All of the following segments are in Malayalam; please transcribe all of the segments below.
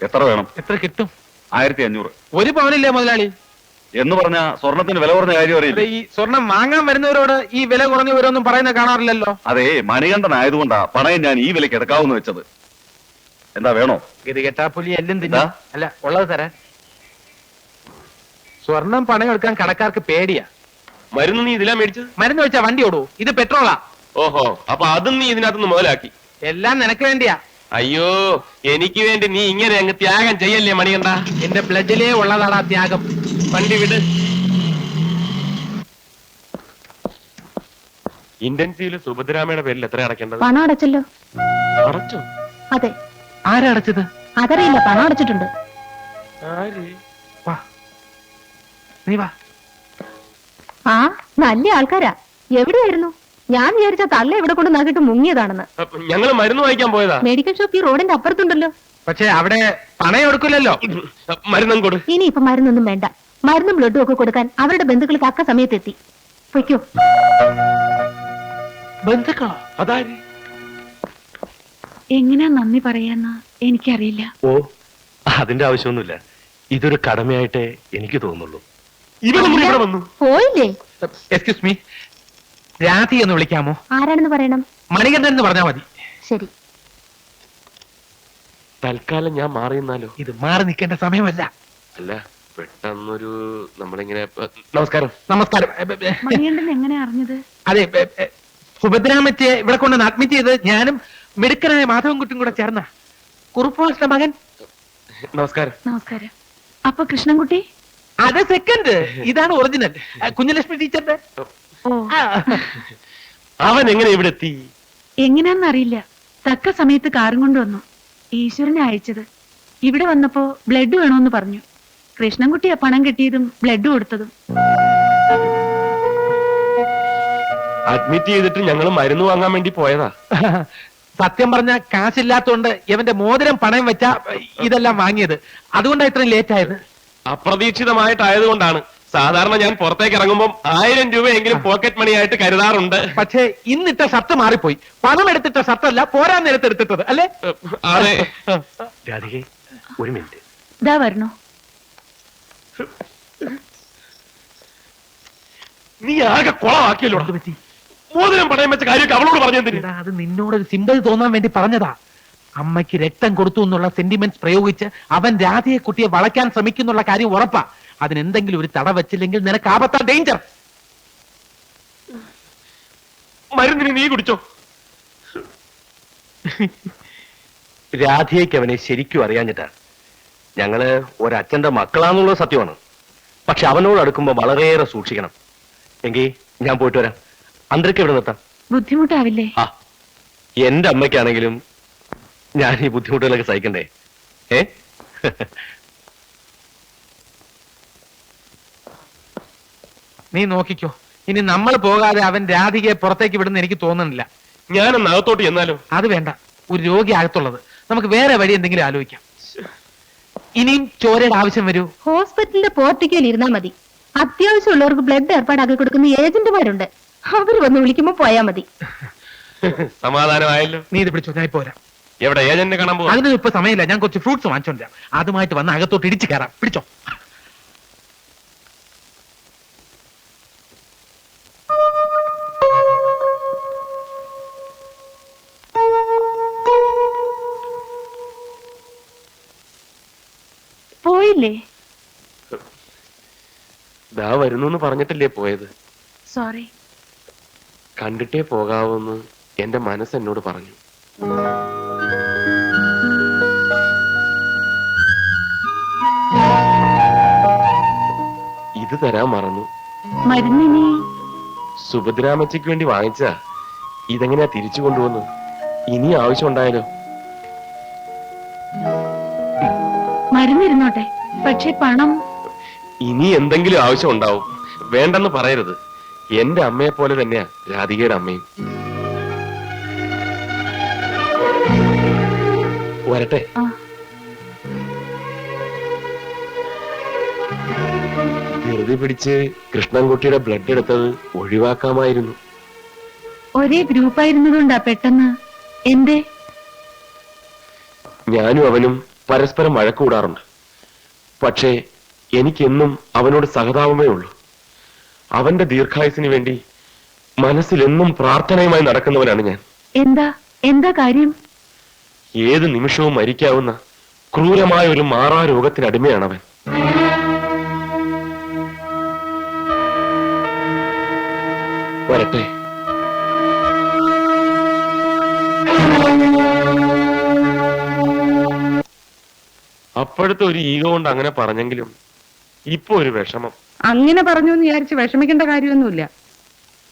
എത്ര വേണം? എത്ര കിട്ടും? 1500. ഒരു പവനില്ലേ മുതലാളി? എന്ന് പറഞ്ഞ സ്വർണത്തിന് വില കുറഞ്ഞ കാര്യം അറിയില്ല. ഈ സ്വർണം വാങ്ങാൻ വരുന്നവരോട് ഈ വില കുറഞ്ഞവരൊന്നും പറയുന്ന കാണാറില്ലല്ലോ. അതെ, മണികണ്ഠൻ ആയതുകൊണ്ടാ പണയം ഞാൻ ഈ വിലക്ക് എടുക്കാവുന്ന വെച്ചത്. എന്താ വേണോ? ഇത് കെട്ടാപ്പുലി എല്ലാം തിന്നാ അല്ല ഉള്ളത് തരാൻ. സ്വർണം പണയം എടുക്കാൻ കടക്കാർക്ക് പേടിയാ. മരുന്ന് നീ ഇതിലാ മേടിച്ചത്? മരുന്ന് വെച്ചാ വണ്ടി ഓടൂ. ഇത് പെട്രോളാ. ഓഹോ, അപ്പൊ അതും നീ ഇതിനകത്തുനിന്ന് മുതലാക്കി. എല്ലാം നിനക്ക് വേണ്ടിയാ. അയ്യോ, എനിക്ക് വേണ്ടി നീ ഇങ്ങനെ അങ്ങ് ത്യാഗം ചെയ്യല്ലേ മണികണ്ഠ. എന്റെ ബ്ലഡിലേ ഉള്ളതാണ് ആ ത്യാഗം. വണ്ടി വിട്. ഇന്റൻസീവില് സുഭദ്രാമയുടെ പേരിൽ എത്ര അടയ്ക്കേണ്ടത്? പണം അടച്ചല്ലോ. അടച്ചോ? അതെ. ആരാ അടച്ചത്? അതറിയില്ല, പണം അടച്ചിട്ടുണ്ട്. ആര്? വാ, നീ വാ. ആ, നല്ല ആൾക്കാരാ. എവിടെയായിരുന്നു? ഞാൻ വിചാരിച്ച തള്ള ഇവിടെ കൊണ്ട് നക്കിട്ട് മുങ്ങിയതാണെന്ന്. ഞങ്ങള് മരുന്ന് വാങ്ങിക്കാൻ പോയതാ. മെഡിക്കൽ ഷോപ്പ് ഈ റോഡിന്റെ അപ്പുറത്തുണ്ടല്ലോ. പക്ഷെ അവിടെ പണയം എടുക്കില്ലല്ലോ. മരുന്നും കൊടു. ഇനി ഇപ്പൊ മരുന്നൊന്നും വേണ്ട. മരുന്നും ബ്ലഡും ഒക്കെ കൊടുക്കാൻ അവരുടെ ബന്ധുക്കൾ തക്ക സമയത്തെത്തി. പൊയ്ക്കോ. ബന്ധുക്കളോ? അതാര്? എങ്ങനെയാ നന്ദി പറയാന്ന് എനിക്കറിയില്ല. ഓ, അതിന്റെ ആവശ്യമൊന്നുമില്ല. ഇതൊരു കടമയായിട്ടേ എനിക്ക് തോന്നുള്ളൂ. ഇവരും ഇവിടെ വന്നു. പോയില്ലേ? എക്സ്ക്യൂസ് മീ, രാധി എന്ന് വിളിക്കാമോ? ആരാണെന്ന് പറയണം? മണികണ്ഠൻ എന്ന് പറഞ്ഞാൽ മതി. ശരി. തൽക്കാലം ഞാൻ മാറിയെന്നാലോ? ഇത് മാറി നിൽക്കേണ്ട സമയമല്ല. അല്ല, പെട്ടെന്നൊരു നമ്മളിങ്ങനെ നമസ്കാരം. നമസ്കാരം. മണികണ്ഠൻ എങ്ങനെ അറിഞ്ഞത്? അതെ, സുഭദ്രാമത്തെ ഇവിടെ കൊണ്ട് അഡ്മിറ്റ് ചെയ്ത് ഞാനും മിടുക്കനായ മാധവൻകുട്ടിയും കൂടെ ചേർന്ന കുറുപ്പോസിന്റെ മകൻ. നമസ്കാരം. നമസ്കാരം. അപ്പൊ കൃഷ്ണൻകുട്ടി? അത് സെക്കൻഡ്, ഇതാണ് ഒറിജിനൽ. കുഞ്ഞലക്ഷ്മി ടീച്ചറിന്റെ. അവൻ എങ്ങനെ ഇവിടെ എത്തി? എങ്ങനെയാന്നറിയില്ല. തക്ക സമയത്ത് കാറും കൊണ്ടുവന്നു. ഈശ്വരനെ അയച്ചത്. ഇവിടെ വന്നപ്പോ ബ്ലഡ് വേണോന്ന് പറഞ്ഞു. കൃഷ്ണൻകുട്ടിയാ പണം കിട്ടിയതും ബ്ലഡ് കൊടുത്തതും. അഡ്മിറ്റ് ചെയ്തിട്ട് ഞങ്ങൾ മരുന്ന് വാങ്ങാൻ വേണ്ടി പോയതാ. സത്യം പറഞ്ഞ കാശില്ലാത്തോണ്ട് ഇവന്റെ മോതിരം പണയം വെച്ചാ ഇതെല്ലാം വാങ്ങിയത്. അതുകൊണ്ടാണ് ഇത്രയും ലേറ്റ് ആയത്. അപ്രതീക്ഷിതമായിട്ടായതുകൊണ്ടാണ്. സാധാരണ ഞാൻ പുറത്തേക്ക് ഇറങ്ങുമ്പോൾ 1000 രൂപയെങ്കിലും പോക്കറ്റ് മണി ആയിട്ട് കരുതാറുണ്ട്. പക്ഷേ ഇന്നിട്ട ഷർട്ട് മാറിപ്പോയി. പണം എടുത്തിട്ട ഷർട്ടല്ല, പോരാൻ നേരത്തെ എടുത്തിട്ടത് അല്ലേ? അതെ. രാധികെ, ഒരു മിനിറ്റ്. ഇതാ വരണോ? നീ ആകെ കുളമാക്കിയല്ലോ. മോതിരം പണയം വെച്ച കാര്യമൊക്കെ അവളോട് പറഞ്ഞെന്തിനാ? അത് നിന്നോടൊരു സിമ്പതി തോന്നാൻ വേണ്ടി പറഞ്ഞതാ. അമ്മയ്ക്ക് രക്തം കൊടുത്തു എന്നുള്ള സെന്റിമെന്റ്സ് പ്രയോഗിച്ച് അവൻ രാധയെ കുട്ടിയെ വളയ്ക്കാൻ ശ്രമിക്കുന്നുള്ള കാര്യം ഉറപ്പാ. അതിനെന്തെങ്കിലും ഒരു തട വെച്ചില്ലെങ്കിൽ നിനക്ക് ആപത്താ, ഡേഞ്ചർ. മരുന്നിന് നീ കുടിച്ചോ? രാധികയ്ക്ക് അവനെ ശരിക്കും അറിയാഞ്ഞിട്ടാ. ഞങ്ങള് ഒരച്ഛന്റെ മക്കളാന്നുള്ളത് സത്യമാണ്. പക്ഷെ അവനോട് അടുക്കുമ്പോ വളരെയേറെ സൂക്ഷിക്കണം. എങ്കിൽ ഞാൻ പോയിട്ട് വരാം. അന്തരക്ക് ഇവിടെ നിർത്താം. ബുദ്ധിമുട്ടാവില്ലേ? ആ, എന്റെ അമ്മയ്ക്കാണെങ്കിലും ഞാൻ ഈ ബുദ്ധിമുട്ടുകളൊക്കെ സഹിക്കണ്ടേ? നീ നോക്കിക്കോ, ഇനി നമ്മൾ പോകാതെ അവൻ രാധികയെ പുറത്തേക്ക് വിടുന്ന എനിക്ക് തോന്നുന്നില്ല. ഞാനൊന്ന് അകത്തോട്ട് ചെന്നാലോ? അത് വേണ്ട, ഒരു രോഗി അകത്തുള്ളത്. നമുക്ക് വേറെ വഴി എന്തെങ്കിലും ആലോചിക്കാം. ഇനിയും ചോരയുടെ ആവശ്യം വരൂ? ഹോസ്പിറ്റലിന്റെ പോർട്ടിക്കയിൽ ഇരുന്നാ മതി. അത്യാവശ്യമുള്ളവർക്ക് ബ്ലഡ് ഏർപ്പാടാക്കി കൊടുക്കുന്ന ഏജന്റുമാരുണ്ട്. അവര് വന്ന് വിളിക്കുമ്പോ പോയാ മതി. സമാധാനമായല്ലോ. നീ ഇത് പിടിച്ചോ, ഞാൻ ഇപ്പൊ വരാം. എവിടെ ഏജന്റ് കാണാൻ പോകും? അതിന് ഇപ്പൊ സമയമില്ല. ഞാൻ കുറച്ച് ഫ്രൂട്ട്സ് വാങ്ങിച്ചോണ്ടിരാം. അതുമായിട്ട് വന്ന് അകത്തോട്ട് ഇടിച്ചു കയറാം. പിടിച്ചോ. പോയില്ലേ? ദാ വരുന്നു പറഞ്ഞിട്ടല്ലേ പോയത്. സോറി. കണ്ടിട്ടേ പോകാവൂന്ന് എന്റെ മനസ്സ് എന്നോട് പറഞ്ഞു. ഇത് തരാൻ മറന്നു. മരുന്നിനി സുഭദ്രാമച്ചയ്ക്ക് വേണ്ടി വാങ്ങിച്ചാ. ഇതെങ്ങനെയാ തിരിച്ചു കൊണ്ടുവന്നു? ഇനി ആവശ്യം ഉണ്ടായാലോ? മരുന്നിരുന്നോട്ടെ, പക്ഷെ പണം ഇനി എന്തെങ്കിലും ആവശ്യം ഉണ്ടാവും. വേണ്ടെന്ന് പറയരുത്. എന്റെ അമ്മയെ പോലെ തന്നെയാ രാധികയുടെ അമ്മയും. വരട്ടെ. ധൃതി പിടിച്ച് കൃഷ്ണൻകുട്ടിയുടെ ബ്ലഡ് എടുത്തത് ഒഴിവാക്കാമായിരുന്നു. ഒരേ ഗ്രൂപ്പായിരുന്നതുകൊണ്ടാ പെട്ടെന്ന്. എന്തേ? ഞാനും അവനും പരസ്പരം വഴക്കൂടാറുണ്ട്. പക്ഷേ എനിക്കെന്നും അവനോട് സഹതാപമേ ഉള്ളൂ. അവന്റെ ദീർഘായുസിന് വേണ്ടി മനസ്സിലെന്നും പ്രാർത്ഥനയുമായി നടക്കുന്നവനാണ് ഞാൻ. എന്താ എന്താ കാര്യം? ഏത് നിമിഷവും മരിക്കാവുന്ന ക്രൂരമായ ഒരു മാറാ രോഗത്തിന് അടിമയാണവൻ. വരട്ടെ. അപ്പോഴത്തെ ഒരു ഈഗോ കൊണ്ട് അങ്ങനെ പറഞ്ഞെങ്കിലും ഇപ്പൊ ഒരു വിഷമം. അങ്ങനെ പറഞ്ഞു എന്ന് വിചാരിച്ച് വിഷമിക്കേണ്ട കാര്യമൊന്നുമില്ല.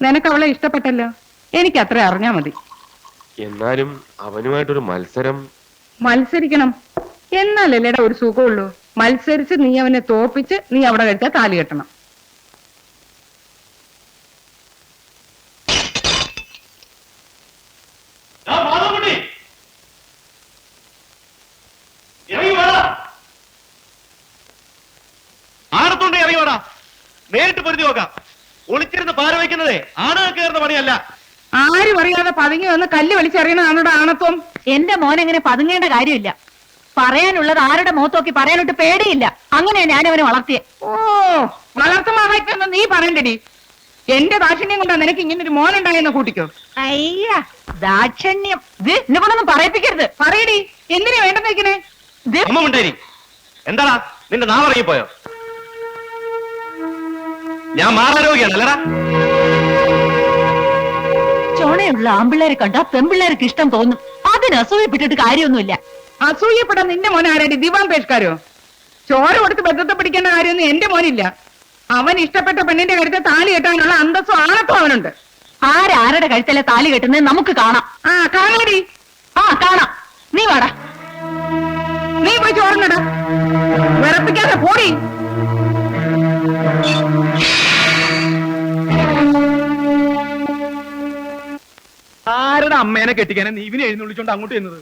നിനക്ക് അവളെ ഇഷ്ടപ്പെട്ടല്ലോ, എനിക്ക് അത്ര അറിഞ്ഞാ മതി. എന്നാലും അവനുമായിട്ടൊരു മത്സരിക്കണം എന്നാലല്ലേടാ ഒരു സുഖമുള്ളൂ. മത്സരിച്ച് നീ അവനെ തോപ്പിച്ച് നീ അവിടെ കഴിച്ചാൽ താലി കെട്ടണം. ആണത്തോണ്ട് ഇറങ്ങി വേടാ, നേരിട്ട് പൊരുതി നോക്കാം. ഒളിച്ചിരുന്ന് പാര വയ്ക്കുന്നതേ ആണുങ്ങൾ കയറുന്ന പണിയല്ല. ആരും അറിയാതെ പതുങ്ങി വന്ന് കല്ല് വലിച്ചെറിയണതാണോടാ ആണത്വം? എന്റെ മോൻ അങ്ങനെ പതുങ്ങേണ്ട കാര്യമില്ല. പറയാനുള്ളത് ആരുടെ മുഖത്തോക്കി പറയാനോട്ട് പേടിയില്ല. അങ്ങനെയാ ഞാൻ അവനെ വളർത്തിയെ. ഓ, വളർത്തുമാവായിട്ടൊന്ന് നീ പറയണ്ടടി. എന്റെ ദാക്ഷിണ്യം കൊണ്ടാ നിനക്ക് ഇങ്ങനെ ഒരു മോനുണ്ടായെന്ന് കൂട്ടിക്കോ. അയ്യ ദാക്ഷണ്യം എന്നെ കൊണ്ടൊന്നും പറയിപ്പിക്കരുത്. പറയടി, എന്തിനാ വേണ്ടെന്ന് വെക്കണേ? അമ്മ ഉണ്ടായി. എന്താടാ നിന്റെ നാവിറങ്ങിപ്പോയോ? ഞാൻ മാറാരോഗ്യാണ് അല്ലടാ. ചോണയുള്ള ആമ്പിള്ളേരെ കണ്ടാ പെമ്പിള്ളേർക്ക് ഇഷ്ടം തോന്നും. അതിന് അസൂയപ്പെട്ടിട്ട് കാര്യമൊന്നുമില്ല. അസൂയപ്പെടാൻ നിന്റെ മോൻ ആരാടി? ദിവാൻ പേഷ്കാരോ? ചോര കൊടുത്ത് ബന്ധത്തെ പിടിക്കേണ്ട കാര്യമൊന്നും എന്റെ മോനില്ല. അവൻ ഇഷ്ടപ്പെട്ട പെണ്ണിന്റെ കഴുത്തെ താലി കെട്ടാനുള്ള അന്തസ്സും ആണത്തും അവനുണ്ട്. ആരാരുടെ കഴുത്തല്ലേ താലി കെട്ടുന്നത് നമുക്ക് കാണാം. ആ കാണാടി. ആ കാണാം. നീ വാടാ. നീ പോയി ചോറിനടാ, വിറപ്പിക്കാതെ പോടി. ആരുടെ അമ്മേനെ കെട്ടിക്കാനെ നീ ഇവനെ എഴുന്നള്ളിച്ചോണ്ട് അങ്ങോട്ട് ചെന്നത്?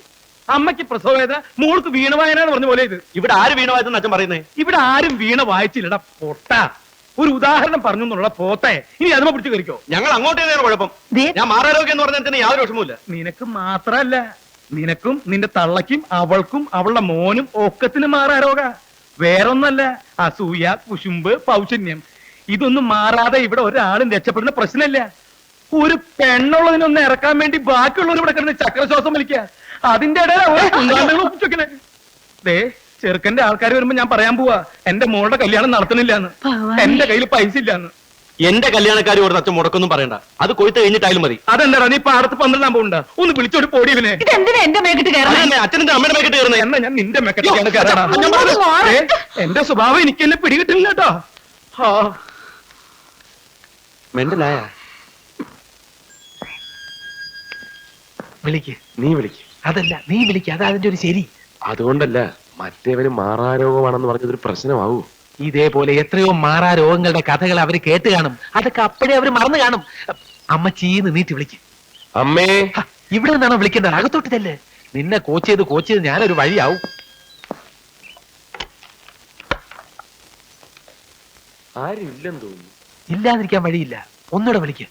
അമ്മയ്ക്ക് പ്രസവവേദന, മോൾക്ക് വീണ വായന എന്ന് പറഞ്ഞ പോലെ ഇത്. ഇവിടെ ആര് വീണവായെന്ന് അച്ഛൻ പറയുന്നേ? ഇവിടെ ആരും വീണ വായിച്ചില്ലടാ പൊട്ട. ഒരു ഉദാഹരണം പറഞ്ഞു എന്നുള്ള പോത്തെ ഇനി അതുമ പിടിച്ചു കയറിക്കോ. ഞങ്ങൾ അങ്ങോട്ട് തന്നെയാണ് കുഴപ്പം. ഞാൻ മാറാരോഗ്യം എന്ന് പറഞ്ഞതിന് യാതൊരു വിഷമമില്ല. നിനക്ക് മാത്രല്ല, നിനക്കും നിന്റെ തള്ളക്കും അവൾക്കും അവളുടെ മോനും ഒക്കത്തിന് മാറാരോഗ. വേറൊന്നല്ല, അസൂയ, കുശുമ്പ്, പൗശന്യം ഇതൊന്നും മാറാതെ ഇവിടെ ഒരാളും രക്ഷപ്പെടുന്ന പ്രശ്നമില്ല. ഒരു പെണ്ണുള്ളതിനൊന്ന് ഇറക്കാൻ വേണ്ടി ബാക്കിയുള്ളവർ ഇവിടെ കിടന്ന് ചക്രശ്വാസം വലിക്കുക. അതിന്റെ ഇടയിൽ ചെറുക്കന്റെ ആൾക്കാർ വരുമ്പോ ഞാൻ പറയാൻ പോവാ എന്റെ മോളുടെ കല്യാണം നടത്തണില്ലാന്ന്, എന്റെ കയ്യിൽ പൈസ ഇല്ലാന്ന്. എന്റെ കല്യാണക്കാരി ഒരു അച്ഛൻ മുടക്കൊന്നും പറയണ്ട. അത് കൊയ്ത്ത് കഴിഞ്ഞിട്ടായാലും മതി. അതെന്താ നീ പാടത്ത് 12 പോണ്ട? ഒന്ന് വിളിച്ചോട് പോടിയവനെ. ഇതെന്തിനാ എന്റെ മേക്കിട്ട് കയറുന്നത്? അച്ഛനെ അമ്മയുടെ മേക്കിട്ട് കയറുന്നത്. എന്നാ ഞാൻ നിന്റെ മെക്കറ്റിക്കാണ് കയറണം. എന്റെ സ്വഭാവം എനിക്ക് എന്നെ പിടികിട്ടില്ല കേട്ടോ. മെന്റലായ വിളിക്ക്. നീ വിളിക്ക്. അതല്ല, നീ വിളിക്ക്. അതാ അതിന്റെ ഒരു ശരി. അതുകൊണ്ടല്ല, മറ്റേവന് മാറാരോഗമാണെന്ന് പറഞ്ഞതൊരു പ്രശ്നമാവൂ. ഇതേപോലെ എത്രയോ മാറാ രോഗങ്ങളുടെ കഥകൾ അവര് കേട്ട് കാണും. അതൊക്കെ അപ്പോഴേ അവര് മറന്നു കാണും. അമ്മ ചീന്ന് നീട്ടി വിളിക്ക്. അമ്മേ, ഇവിടെ നിന്നാണോ വിളിക്കേണ്ടത്? അകത്തോട്ടിതല്ലേ. നിന്നെ കോച്ച് ചെയ്ത് ഞാനൊരു വഴിയാവും. ആരും ഇല്ലെന്ന് തോന്നുന്നു. ഇല്ലാതിരിക്കാൻ വഴിയില്ല. ഒന്നുകൂടെ വിളിക്ക്.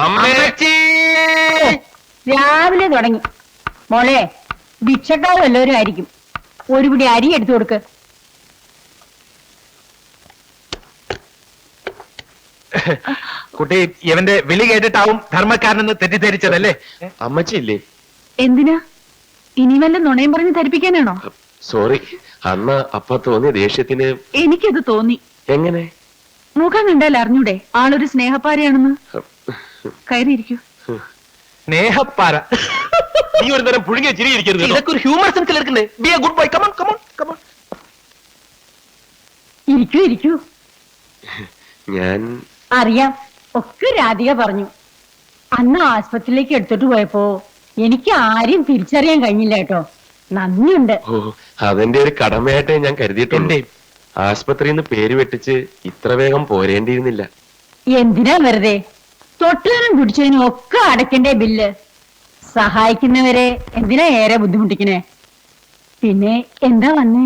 അമ്മേ, രാവിലെ തുടങ്ങി. മോളെ, ഭിക്ഷക്കാരും എല്ലാവരും ആയിരിക്കും. ഒരു പിടി അരി എടുത്തു കൊടുക്ക്. കുട്ടി ഇവന്റെ വിളി കേട്ടിട്ടാവും ധർമ്മക്കാരനെന്ന് തെറ്റിദ്ധരിച്ചതല്ലേ? അമ്മച്ചി ഇല്ലേ? എന്തിനാ? ഇനി വല്ല നുണയും പറഞ്ഞ് ധരിപ്പിക്കാനാണോ? സോറി, അന്ന് അപ്പ തോന്നിയ ദേഷ്യത്തിന്. എനിക്കത് തോന്നി. എങ്ങനെ? മുഖം കണ്ടാൽ അറിഞ്ഞൂടെ ആളൊരു സ്നേഹപ്പാരയാണെന്ന്? കയറിയിരിക്കൂ. സ്നേഹപ്പാര. നീ ഒരു തരം പുഴുങ്ങിയ ചിരിയിരിക്കരുത്. ഇതൊക്കെ ഒരു ഹ്യൂമർ സെൻസിൽ എടുക്കണ്ടേ? B A good boy. Come on come on come on. ഇരിക്കൂ ഇരിക്കൂ. ഞാൻ അറിയാം, ഒക്കെ രാധിക പറഞ്ഞു. അന്ന് ആസ്പത്രിയിലേക്ക് എടുത്തിട്ട് പോയപ്പോ എനിക്ക് ആരെയും തിരിച്ചറിയാൻ കഴിഞ്ഞില്ല കേട്ടോ. നന്ദിയുണ്ട്. ഓ, അതെന്റെ ഒരു കടമയായിട്ടേ ഞാൻ കരുതിയിട്ടുണ്ട്. എന്റെ ആസ്പത്രിയിൽ നിന്ന് പേര് വെട്ടിച്ച് ഇത്ര വേഗം പോരേണ്ടിയിരുന്നില്ല. എന്തിനാ വെറുതെ തൊട്ടിലും കുടിച്ചതിനും ഒക്കെ അടയ്ക്കണ്ടേ ബില്ല്? സഹായിക്കുന്നവരെ എന്തിനാ ഏറെ ബുദ്ധിമുട്ടിക്കണേ? പിന്നെ എന്താ വന്നേ?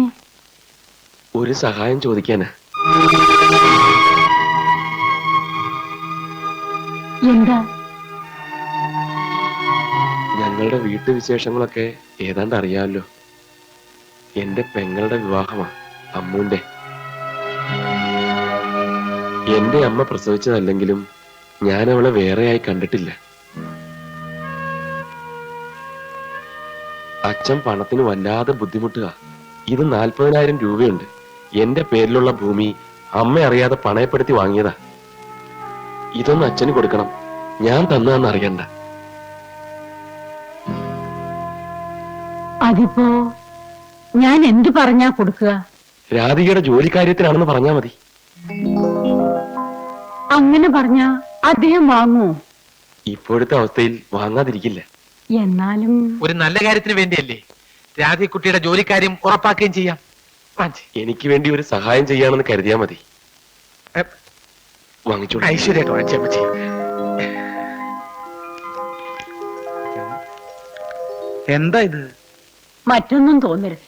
ഒരു സഹായം ചോദിക്കാനാ. എന്താ? ഞങ്ങളുടെ വീട്ടുവിശേഷങ്ങളൊക്കെ ഏതാണ്ട് അറിയാമല്ലോ. എന്റെ പെങ്ങളുടെ വിവാഹമാണ്, അമ്മൂന്റെ. എന്റെ അമ്മ പ്രസവിച്ചതല്ലെങ്കിലും ഞാൻ അവളെ വേറെയായി കണ്ടിട്ടില്ല. അച്ഛൻ പണത്തിന് വല്ലാതെ ബുദ്ധിമുട്ടുക. ഇത് 40,000 രൂപയുണ്ട്. എന്റെ പേരിലുള്ള ഭൂമി അമ്മ അറിയാതെ പണയപ്പെടുത്തി വാങ്ങിയതാ. ഇതൊന്ന് അച്ഛന് കൊടുക്കണം. ഞാൻ തന്നതെന്ന് അറിയണ്ട. അതിപ്പോ ഞാൻ എന്തു പറഞ്ഞാ കൊടുക്കുക? രാധികയുടെ ജോലി കാര്യത്തിനാണെന്ന് പറഞ്ഞാ മതി. അങ്ങനെ പറഞ്ഞാ അദ്ദേഹം വാങ്ങുമോ? ഇപ്പോഴത്തെ അവസ്ഥയിൽ വാങ്ങാതിരിക്കില്ല. എന്നാലും ഒരു നല്ല കാര്യത്തിന് വേണ്ടിയല്ലേ? രാധികുട്ടിയുടെ ജോലിക്കാര്യം ഉറപ്പാക്കുകയും ചെയ്യാം. വാങ്ങിച്ച്. എനിക്ക് വേണ്ടി ഒരു സഹായം ചെയ്യാണെന്ന് കരുതിയാ മതി. വാങ്ങിച്ചോളൂ. ഐശ്വര്യമായിട്ട് വാങ്ങിച്ചാൽ മതി. എന്താ ഇത്? മറ്റൊന്നും തോന്നരുത്.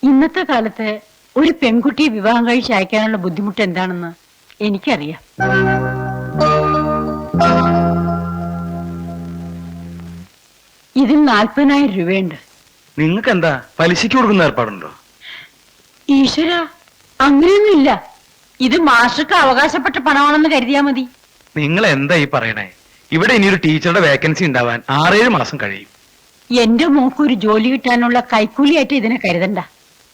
ഇന്നത്തെ കാലത്ത് ഒരു പെൺകുട്ടിയെ വിവാഹം കഴിച്ച് അയക്കാനുള്ള ബുദ്ധിമുട്ട് എന്താണെന്ന് എനിക്കറിയാം. ഇതിൽ 40,000 രൂപയുണ്ട്. നിങ്ങൾക്ക് എന്താ പലിശയ്ക്ക് കൊടുക്കുന്ന ഏർപ്പാടുണ്ടോ? ഈശ്വര, അങ്ങനെയൊന്നുമില്ല. ഇത് മാസ്റ്റർക്ക് അവകാശപ്പെട്ട പണമാണെന്ന് കരുതിയാ മതി. നിങ്ങൾ എന്താ ഈ പറയണേ? ഇവിടെ ഇനി ഒരു ടീച്ചറുടെ വേക്കൻസി ഉണ്ടാവാൻ 6-7 മാസം കഴിയും. എന്റെ മോക്ക് ഒരു ജോലി കിട്ടാനുള്ള കൈക്കൂലിയായിട്ട് ഇതിനെ കരുതണ്ട.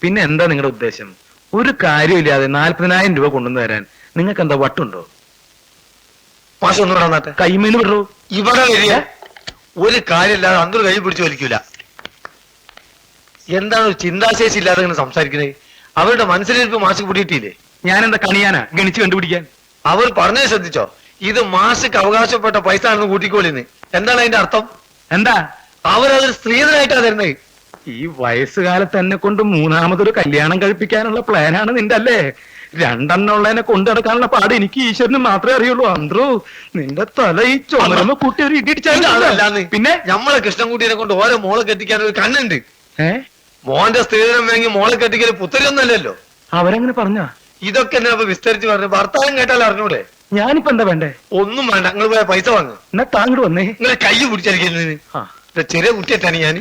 പിന്നെ എന്താ നിങ്ങളുടെ ഉദ്ദേശം? ഒരു കാര്യമില്ലാതെ 40,000 രൂപ കൊണ്ടുവന്ന് തരാൻ നിങ്ങൾക്ക് എന്താ വട്ടുണ്ടോ? മാസം ഒന്നും നടന്നാട്ടെ. കൈമേന്ന് വിടറോ? ഇവിടെ വരിക ഒരു കാര്യമില്ലാതെ അന്തർ കൈ പിടിച്ചു വലിക്കൂല. എന്താണ് ഒരു ചിന്താശേഷി ഇല്ലാതെ ഇങ്ങനെ സംസാരിക്കുന്നത്? അവരുടെ മനസ്സിലിരിപ്പ് മാസിക്ക് പിടിയിട്ടില്ലേ? ഞാൻ എന്താ കണിയാനാ ഗണിച്ച് കണ്ടുപിടിക്കാൻ? അവർ പറഞ്ഞത് ശ്രദ്ധിച്ചോ? ഇത് മാസിക്ക് അവകാശപ്പെട്ട പൈസ ആണെന്ന് കൂട്ടിക്കോളിന്ന്. എന്താണ് അതിന്റെ അർത്ഥം? എന്താ? അവരതൊരു സ്ത്രീധനായിട്ടാ തരുന്നത്. ഈ വയസ്സുകാലത്ത് എന്നെ കൊണ്ട് 3ാമതൊരു കല്യാണം കഴിപ്പിക്കാനുള്ള പ്ലാനാണ് നിന്റെ അല്ലേ? 2 ഉള്ളതിനെ കൊണ്ടു നടക്കാനുള്ള പാട് എനിക്ക് ഈശ്വരന് മാത്രമേ അറിയുള്ളൂ. അന്ത്രോ, നിന്റെ തല ഈ ചുമരമ്മ കൂട്ടി ഒരു ഇതല്ലാന്ന്. ഇടിച്ചാൽ പിന്നെ നമ്മളെ കൃഷ്ണൻകുട്ടീനെ കൊണ്ട് ഓരോ മോളെ കെട്ടിക്കാൻ ഒരു കണ്ണുണ്ട്. മോന്റെ സ്ത്രീധനം വാങ്ങി മോളെ കെട്ടിക്കല് പുത്തരിയൊന്നല്ലല്ലോ. അവരെങ്ങനെ പറഞ്ഞ? ഇതൊക്കെ എന്നെ അപ്പൊ വിസ്തരിച്ച് പറഞ്ഞു. ഭർത്താവും കേട്ടാൽ അറിഞ്ഞൂടെ? ഞാനിപ്പോ എന്താ വേണ്ടേ? ഒന്നും വേണ്ട, നിങ്ങൾ പോയ പൈസ വാങ്ങും. എന്നാ താങ്ങോട്ട് വന്നേ. നിങ്ങളെ കൈ പിടിച്ചിരിക്കുന്നതിന് ചെറിയ കുട്ടിയെത്താണ് ഞാൻ.